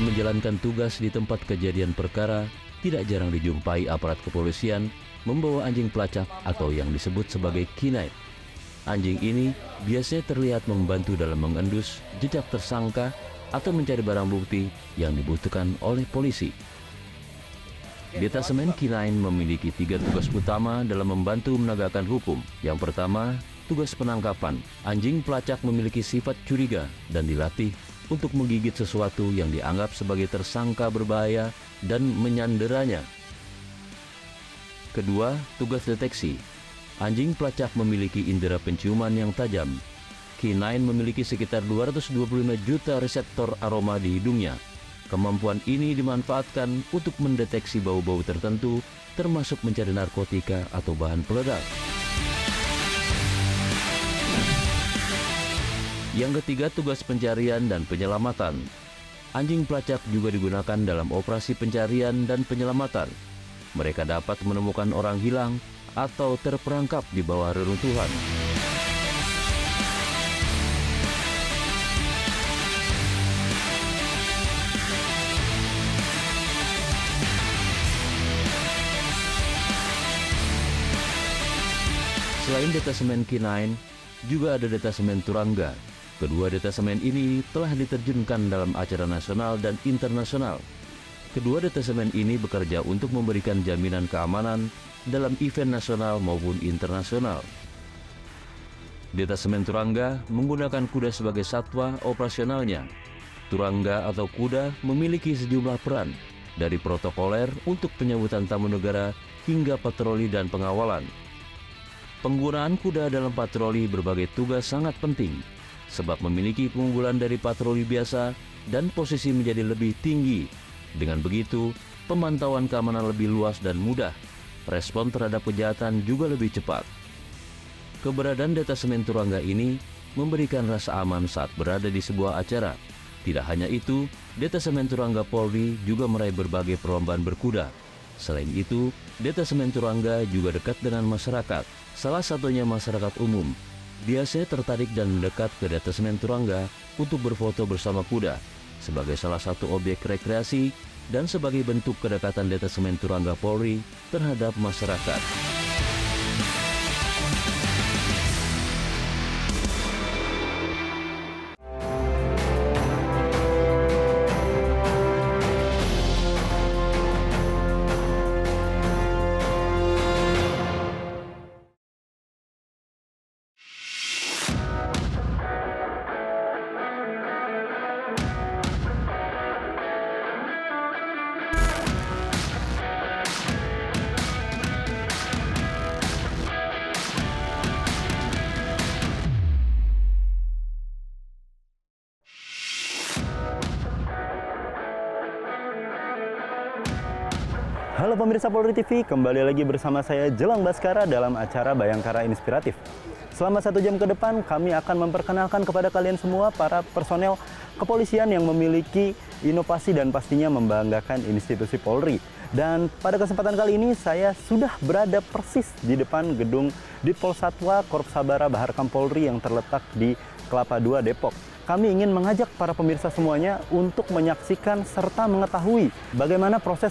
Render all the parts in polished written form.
Dalam menjalankan tugas di tempat kejadian perkara, tidak jarang dijumpai aparat kepolisian membawa anjing pelacak atau yang disebut sebagai K9. Anjing ini biasanya terlihat membantu dalam mengendus jejak tersangka atau mencari barang bukti yang dibutuhkan oleh polisi. Detasemen K9 memiliki 3 tugas utama dalam membantu menegakkan hukum. Yang pertama, tugas penangkapan. Anjing pelacak memiliki sifat curiga dan dilatih untuk menggigit sesuatu yang dianggap sebagai tersangka berbahaya dan menyanderanya. Kedua, tugas deteksi. Anjing pelacak memiliki indera penciuman yang tajam. K9 memiliki sekitar 225 juta reseptor aroma di hidungnya. Kemampuan ini dimanfaatkan untuk mendeteksi bau-bau tertentu, termasuk mencari narkotika atau bahan peledak. Yang ketiga, tugas pencarian dan penyelamatan. Anjing pelacak juga digunakan dalam operasi pencarian dan penyelamatan. Mereka dapat menemukan orang hilang atau terperangkap di bawah reruntuhan. Selain detasemen K9, juga ada detasemen Turangga. Kedua detasemen ini telah diterjunkan dalam acara nasional dan internasional. Kedua detasemen ini bekerja untuk memberikan jaminan keamanan dalam event nasional maupun internasional. Detasemen Turangga menggunakan kuda sebagai satwa operasionalnya. Turangga atau kuda memiliki sejumlah peran, dari protokoler untuk penyambutan tamu negara hingga patroli dan pengawalan. Penggunaan kuda dalam patroli berbagai tugas sangat penting, sebab memiliki keunggulan dari patroli biasa dan posisi menjadi lebih tinggi. Dengan begitu, pemantauan keamanan lebih luas dan mudah. Respon terhadap kejahatan juga lebih cepat. Keberadaan detasemen Turangga ini memberikan rasa aman saat berada di sebuah acara. Tidak hanya itu, detasemen Turangga Polri juga meraih berbagai perlombaan berkuda. Selain itu, detasemen Turangga juga dekat dengan masyarakat. Salah satunya masyarakat umum. Biasanya tertarik dan mendekat ke detasemen Turangga untuk berfoto bersama kuda sebagai salah satu objek rekreasi dan sebagai bentuk kedekatan detasemen Turangga Polri terhadap masyarakat. Halo pemirsa Polri TV, kembali lagi bersama saya Jelang Baskara dalam acara Bayangkara Inspiratif. Selama 1 jam ke depan, kami akan memperkenalkan kepada kalian semua para personel kepolisian yang memiliki inovasi dan pastinya membanggakan institusi Polri. Dan pada kesempatan kali ini, saya sudah berada persis di depan gedung Ditpol Satwa Korps Sabara Baharkam Polri yang terletak di Kelapa II, Depok. Kami ingin mengajak para pemirsa semuanya untuk menyaksikan serta mengetahui bagaimana proses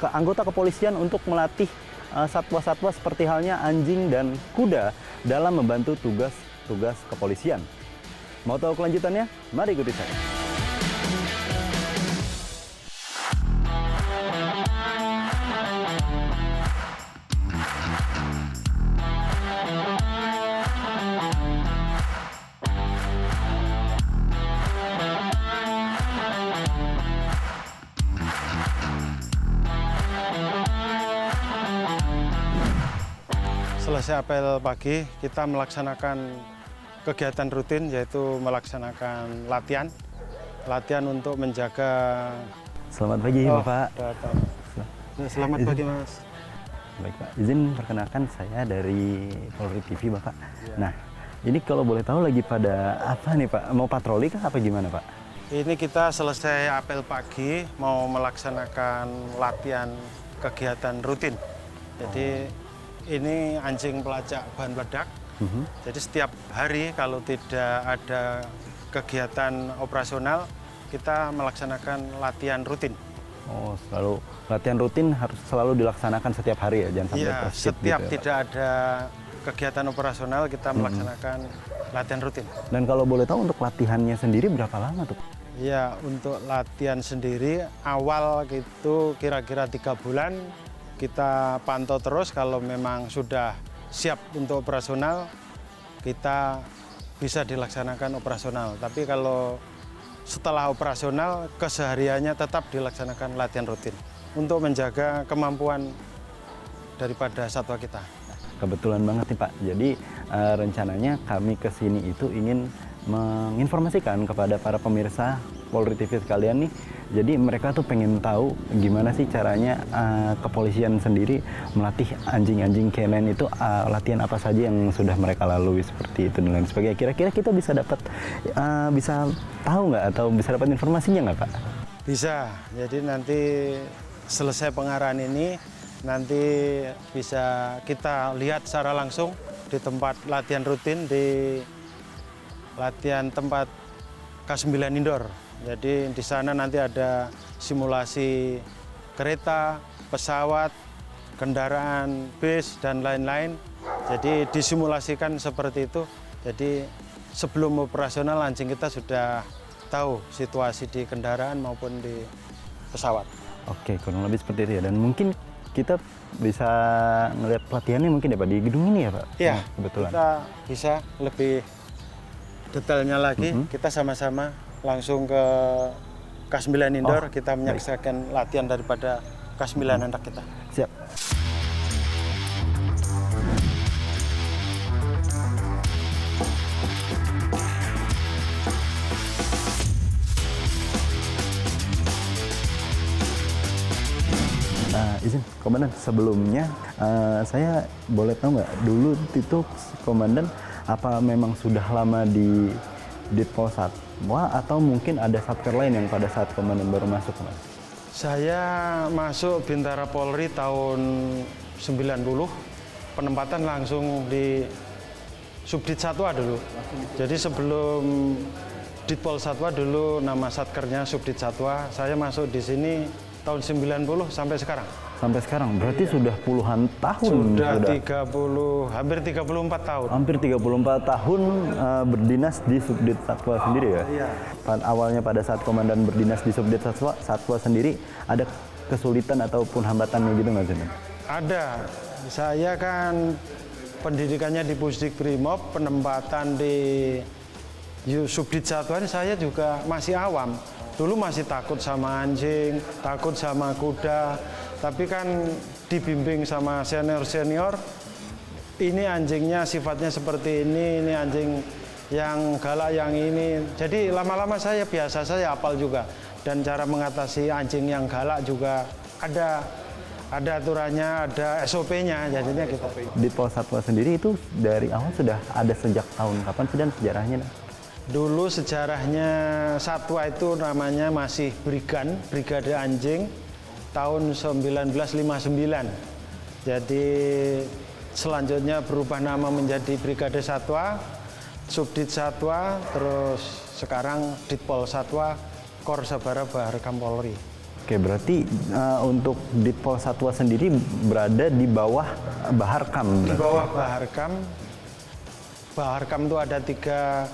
anggota kepolisian untuk melatih satwa-satwa seperti halnya anjing dan kuda dalam membantu tugas-tugas kepolisian. Mau tahu kelanjutannya? Mari ikuti saya. Selesai apel pagi, kita melaksanakan kegiatan rutin, yaitu melaksanakan latihan untuk menjaga. Selamat pagi, Bapak. Selamat pagi, Mas. Baik, Pak. Izin perkenalkan, saya dari Polri TV, Bapak. Ya. Nah, ini kalau boleh tahu lagi pada apa nih, Pak? Mau patroli kah apa gimana, Pak? Ini kita selesai apel pagi, mau melaksanakan latihan kegiatan rutin. Jadi ini anjing pelacak bahan peledak. Jadi setiap hari kalau tidak ada kegiatan operasional, kita melaksanakan latihan rutin. Oh, selalu latihan rutin harus selalu dilaksanakan setiap hari ya, jangan sampai Iya, terskip setiap gitu ya, Pak? tidak ada kegiatan operasional kita melaksanakan latihan rutin. Dan kalau boleh tahu untuk latihannya sendiri berapa lama tuh? Ya, untuk latihan sendiri awal gitu kira-kira 3 bulan kita pantau terus, kalau memang sudah siap untuk operasional kita bisa dilaksanakan operasional. Tapi kalau setelah operasional kesehariannya tetap dilaksanakan latihan rutin untuk menjaga kemampuan daripada satwa kita. Kebetulan banget nih Pak, jadi rencananya kami ke sini itu ingin menginformasikan kepada para pemirsa Polri TV sekalian nih. Jadi mereka tuh pengen tahu gimana sih caranya kepolisian sendiri melatih anjing-anjing canine itu, latihan apa saja yang sudah mereka lalui seperti itu dan lain sebagainya. Kira-kira kita bisa dapat bisa tahu nggak atau bisa dapat informasinya nggak Pak? Bisa, jadi nanti selesai pengarahan ini nanti bisa kita lihat secara langsung di tempat latihan rutin, di latihan tempat K9 Indoor. Jadi di sana nanti ada simulasi kereta, pesawat, kendaraan, bis, dan lain-lain. Jadi disimulasikan seperti itu. Jadi sebelum operasional anjing kita sudah tahu situasi di kendaraan maupun di pesawat. Oke, kurang lebih seperti itu ya. Dan mungkin kita bisa ngelihat pelatihannya mungkin ya Pak di gedung ini ya Pak? Iya, kebetulan. kita bisa lebih detailnya lagi. Kita sama-sama langsung ke K9 Indoor, kita menyaksikan latihan daripada K9 anak kita. Siap. Nah, izin Komandan, sebelumnya saya boleh tahu nggak dulu itu Komandan apa memang sudah lama di Ditpol Satwa atau mungkin ada satker lain yang pada saat Komandan baru masuk, Mas? Saya masuk Bintara Polri tahun 90, penempatan langsung di Subdit Satwa dulu. Jadi sebelum Ditpol Satwa dulu nama satkernya Subdit Satwa, saya masuk di sini tahun 90 sampai sekarang. Sampai sekarang, berarti sudah puluhan tahun. Sudah 30, hampir 34 tahun. Hampir 34 tahun berdinas di Subdit Satwa sendiri ya? Iya. Awalnya pada saat Komandan berdinas di Subdit Satwa sendiri, ada kesulitan ataupun hambatannya gitu nggak sih? Ada. Saya kan pendidikannya di Pusdik Brimob, penempatan di Subdit Satwa ini saya juga masih awam. Dulu masih takut sama anjing, takut sama kuda, tapi kan dibimbing sama senior-senior, ini anjingnya sifatnya seperti ini anjing yang galak yang ini. Jadi lama-lama saya biasa, saya hafal juga. Dan cara mengatasi anjing yang galak juga ada aturannya, ada SOP-nya, jadinya gitu. Ditpol Satwa sendiri itu dari awal sudah ada sejak tahun kapan sih dan sejarahnya? Dulu sejarahnya Satwa itu namanya masih Brigade Anjing tahun 1959. Jadi selanjutnya berubah nama menjadi Brigade Satwa, Subdit Satwa, terus sekarang Ditpol Satwa, Kor Sabara Baharkam Polri. Oke, berarti untuk Ditpol Satwa sendiri berada di bawah Baharkam. Di bawah Baharkam. Baharkam itu ada 3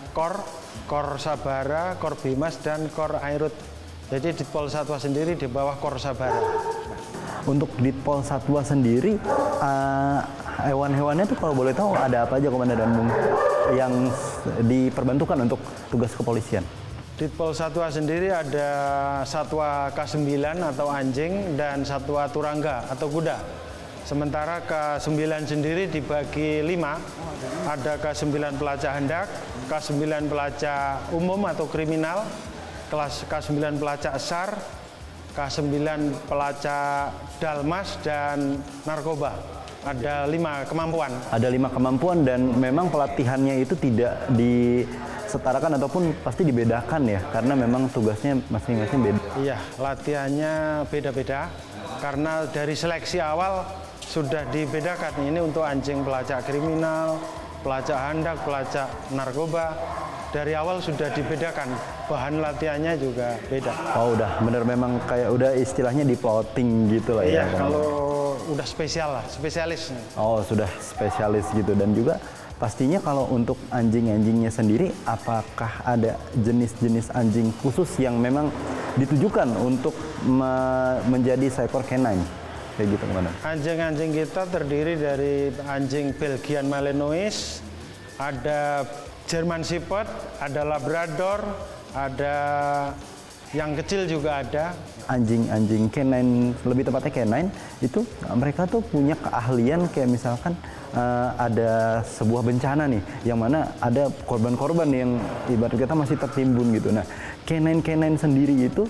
Kor Sabara, Kor Bimas, dan Kor Airut. Jadi Ditpol Satwa sendiri di bawah Kor Sabara. Untuk Ditpol Satwa sendiri, hewan-hewannya tuh kalau boleh tahu ada apa aja Komandan dan yang diperbantukan untuk tugas kepolisian? Ditpol Satwa sendiri ada satwa K9 atau anjing dan satwa turangga atau kuda. Sementara K9 sendiri dibagi 5, ada K9 pelacak hendak, K9 pelacak umum atau kriminal, kelas K9 pelacak SAR, K9 pelacak dalmas, dan narkoba. Ada 5 kemampuan. Ada 5 kemampuan dan memang pelatihannya itu tidak disetarakan ataupun pasti dibedakan ya, karena memang tugasnya masing-masing beda. Iya, latihannya beda-beda karena dari seleksi awal sudah dibedakan. Ini untuk anjing pelacak kriminal, pelacak hendak, pelacak narkoba, dari awal sudah dibedakan, bahan latihannya juga beda. Oh udah bener memang kayak udah istilahnya di plotting gitu lah ya. Iya, kalau udah spesial lah, spesialis. Oh sudah spesialis gitu. Dan juga pastinya kalau untuk anjing-anjingnya sendiri, apakah ada jenis-jenis anjing khusus yang memang ditujukan untuk menjadi seekor canine? Kayak gitu Komandan. Anjing-anjing kita terdiri dari anjing Belgian Malinois, ada German Shepherd, ada Labrador, ada yang kecil juga ada. Anjing-anjing canine, lebih tepatnya canine, itu mereka tuh punya keahlian kayak misalkan ada sebuah bencana nih, yang mana ada korban-korban yang ibarat kata masih tertimbun gitu. Nah, canine-canine sendiri itu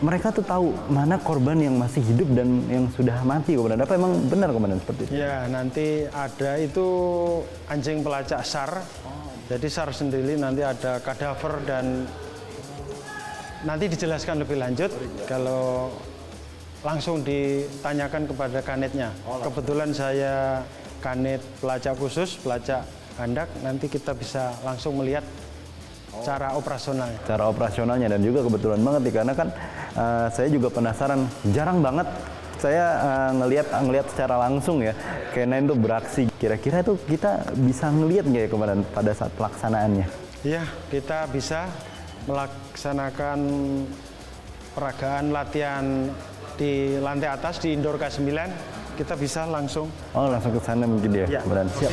mereka tuh tahu mana korban yang masih hidup dan yang sudah mati, Komandan. Apa emang benar Komandan seperti itu? Ya, nanti ada itu anjing pelacak SAR. Jadi SAR sendiri nanti ada kadaver dan nanti dijelaskan lebih lanjut kalau langsung ditanyakan kepada kanitnya. Kebetulan saya kanit pelacak khusus, pelacak handak, nanti kita bisa langsung melihat cara operasionalnya. Cara operasionalnya, dan juga kebetulan banget nih karena kan saya juga penasaran, jarang banget saya ngelihat secara langsung ya canine itu beraksi. Kira-kira itu kita bisa ngelihat nggak ya Komandan pada saat pelaksanaannya? Iya, kita bisa melaksanakan peragaan latihan di lantai atas di indoor K9, kita bisa langsung. Oh langsung ke sana mungkin ya, Ya. Komandan. Siap.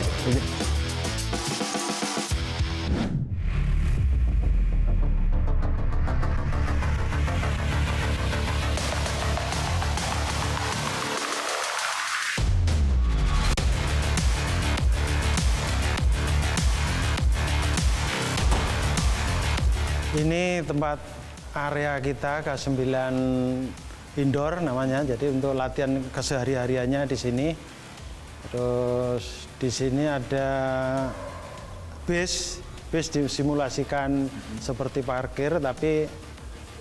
Ini tempat area kita K9 indoor namanya. Jadi untuk latihan kesehari-hariannya di sini. Terus di sini ada base disimulasikan seperti parkir, tapi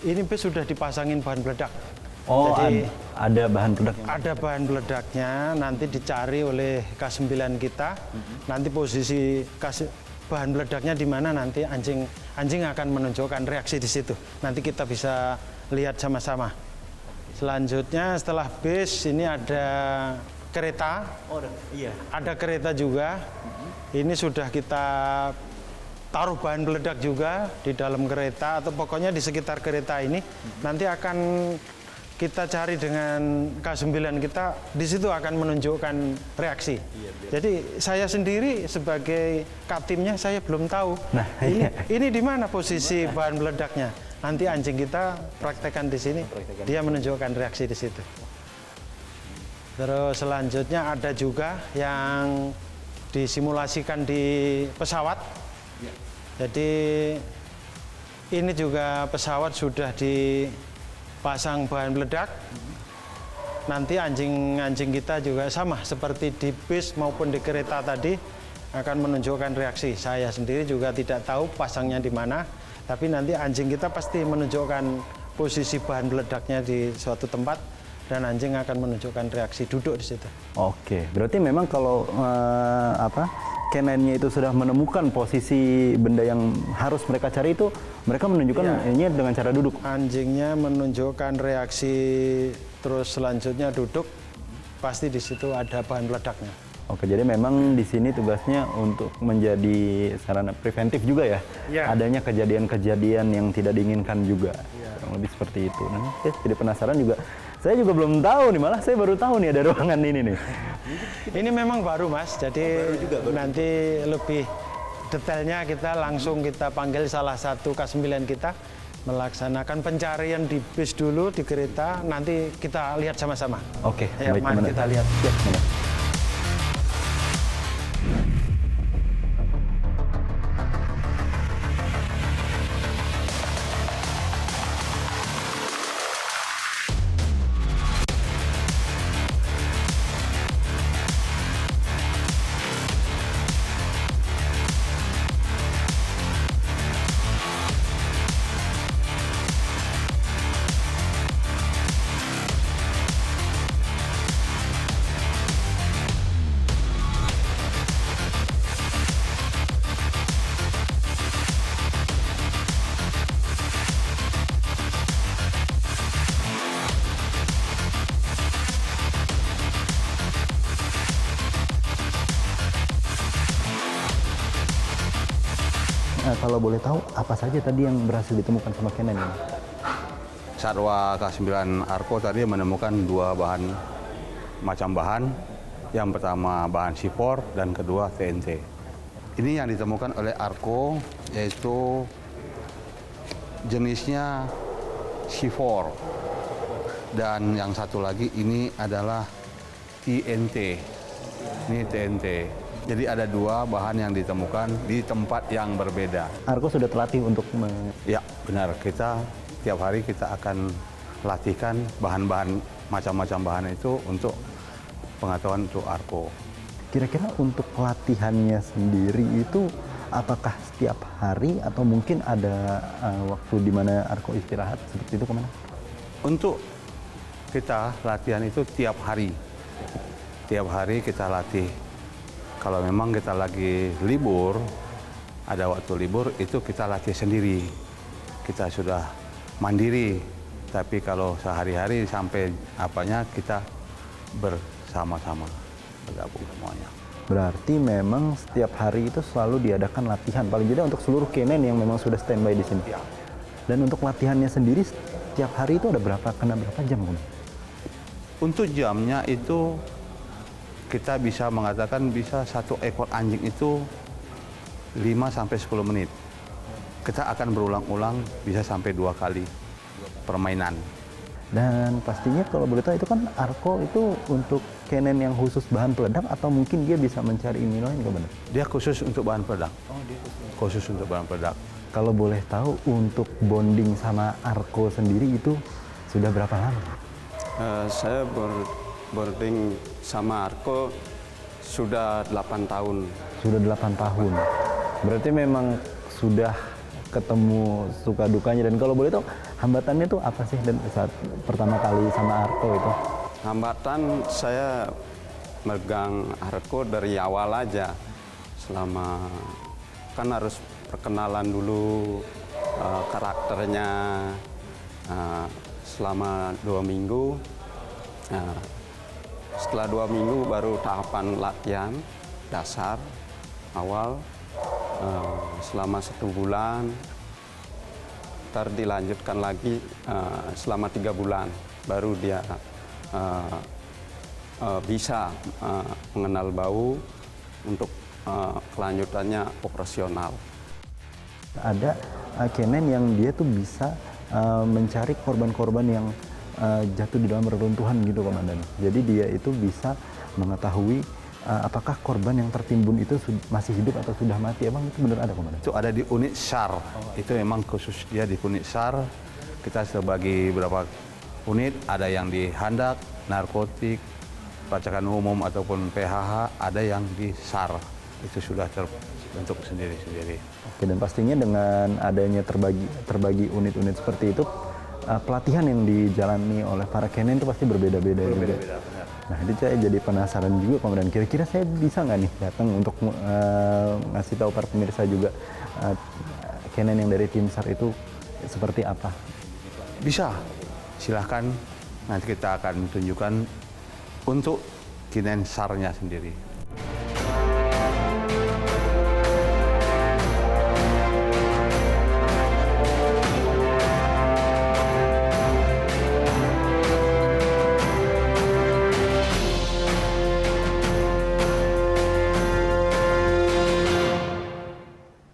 ini base sudah dipasangin bahan peledak. Oh Jadi ada bahan peledak. ada bahan peledaknya, nanti dicari oleh K9 kita. Nanti posisi bahan peledaknya di mana, nanti anjing akan menunjukkan reaksi di situ. Nanti kita bisa lihat sama-sama. Selanjutnya setelah base ini ada kereta. Oh iya. Ada kereta juga. Ini sudah kita taruh bahan peledak juga di dalam kereta atau pokoknya di sekitar kereta ini. Nanti akan kita cari dengan K9 kita, di situ akan menunjukkan reaksi. Jadi saya sendiri sebagai katimnya saya belum tahu. Nah, ini di mana posisi bahan meledaknya. Nanti anjing kita praktekkan di sini, dia menunjukkan reaksi di situ. Terus selanjutnya ada juga yang disimulasikan di pesawat. Jadi ini juga pesawat sudah dipasang bahan peledak. Nanti anjing-anjing kita juga sama seperti di bis maupun di kereta tadi akan menunjukkan reaksi. Saya sendiri juga tidak tahu pasangnya di mana, tapi nanti anjing kita pasti menunjukkan posisi bahan meledaknya di suatu tempat dan anjing akan menunjukkan reaksi duduk di situ. Oke, berarti memang kalau canine-nya itu sudah menemukan posisi benda yang harus mereka cari itu, mereka menunjukkan ini dengan cara duduk. Anjingnya menunjukkan reaksi, terus selanjutnya duduk, pasti di situ ada bahan meledaknya. Oke, jadi memang di sini tugasnya untuk menjadi sarana preventif juga ya. Adanya kejadian-kejadian yang tidak diinginkan juga. Kurang lebih seperti itu. Nah, jadi penasaran juga. Saya juga belum tahu nih, malah saya baru tahu nih ada ruangan ini nih. Ini memang baru Mas, jadi nanti lebih detailnya kita langsung kita panggil salah satu K9 kita melaksanakan pencarian di bis dulu, di kereta, nanti kita lihat sama-sama. Oke, Ya, baik, mari Komandan. kita lihat. Siap, Komandan. Kalau boleh tahu, apa saja tadi yang berhasil ditemukan sama Kenen ini? Satwa K9 Arko tadi menemukan dua macam bahan. Yang pertama bahan C4 dan kedua TNT. Ini yang ditemukan oleh Arko yaitu jenisnya C4. Dan yang satu lagi ini adalah TNT. Ini TNT. Jadi ada dua bahan yang ditemukan di tempat yang berbeda. Arko sudah terlatih untuk Ya, benar. Kita tiap hari kita akan latihkan bahan-bahan macam-macam bahan itu untuk pengetahuan untuk Arko. Kira-kira untuk latihannya sendiri itu apakah setiap hari atau mungkin ada waktu di mana Arko istirahat seperti itu kemana? Untuk kita latihan itu tiap hari. Tiap hari kita latih. Kalau memang kita lagi libur, ada waktu libur, itu kita latih sendiri. Kita sudah mandiri. Tapi kalau sehari-hari sampai apanya kita bersama-sama, bergabung semuanya. Berarti memang setiap hari itu selalu diadakan latihan, paling tidak untuk seluruh Kenen yang memang sudah standby di sini. Dan untuk latihannya sendiri setiap hari itu ada kena berapa jam? Untuk jamnya itu kita bisa mengatakan bisa satu ekor anjing itu 5-10 menit. Kita akan berulang-ulang bisa sampai 2 kali permainan. Dan pastinya kalau boleh tahu itu kan Arko itu untuk Kenen yang khusus bahan peledak atau mungkin dia bisa mencari ini lain kemana? Dia khusus untuk bahan peledak. Oh, dia khusus untuk bahan peledak. Kalau boleh tahu untuk bonding sama Arko sendiri itu sudah berapa lama? Saya boarding sama Arko sudah 8 tahun. Sudah 8 tahun. Berarti memang sudah ketemu suka dukanya. Dan kalau boleh tahu hambatannya itu apa sih dan saat pertama kali sama Arko itu? Hambatan saya megang Arko dari awal aja. Selama kan harus perkenalan dulu karakternya selama 2 minggu. Setelah 2 minggu baru tahapan latihan dasar awal selama 1 bulan, ntar dilanjutkan lagi selama 3 bulan baru dia bisa mengenal bau untuk kelanjutannya operasional. Ada Kenen yang dia tuh bisa mencari korban-korban yang jatuh di dalam reruntuhan gitu, Komandan. Jadi dia itu bisa mengetahui apakah korban yang tertimbun itu masih hidup atau sudah mati. Emang itu benar ada, Komandan? Itu ada di unit SAR. Itu memang khusus dia di unit SAR. Kita sebagi berapa unit, ada yang di Handak, narkotik, pelacakan umum ataupun PHH, ada yang di SAR. Itu sudah terbentuk sendiri-sendiri. Oke, dan pastinya dengan adanya terbagi unit-unit seperti itu, pelatihan yang dijalani oleh para Kenen itu pasti berbeda-beda juga. Benar. Nah, ini saya jadi penasaran juga, Komandan. Kira-kira saya bisa nggak nih datang untuk ngasih tahu para pemirsa juga Kenen yang dari tim SAR itu seperti apa? Bisa, silahkan. Nanti kita akan tunjukkan untuk Kenen SAR-nya sendiri.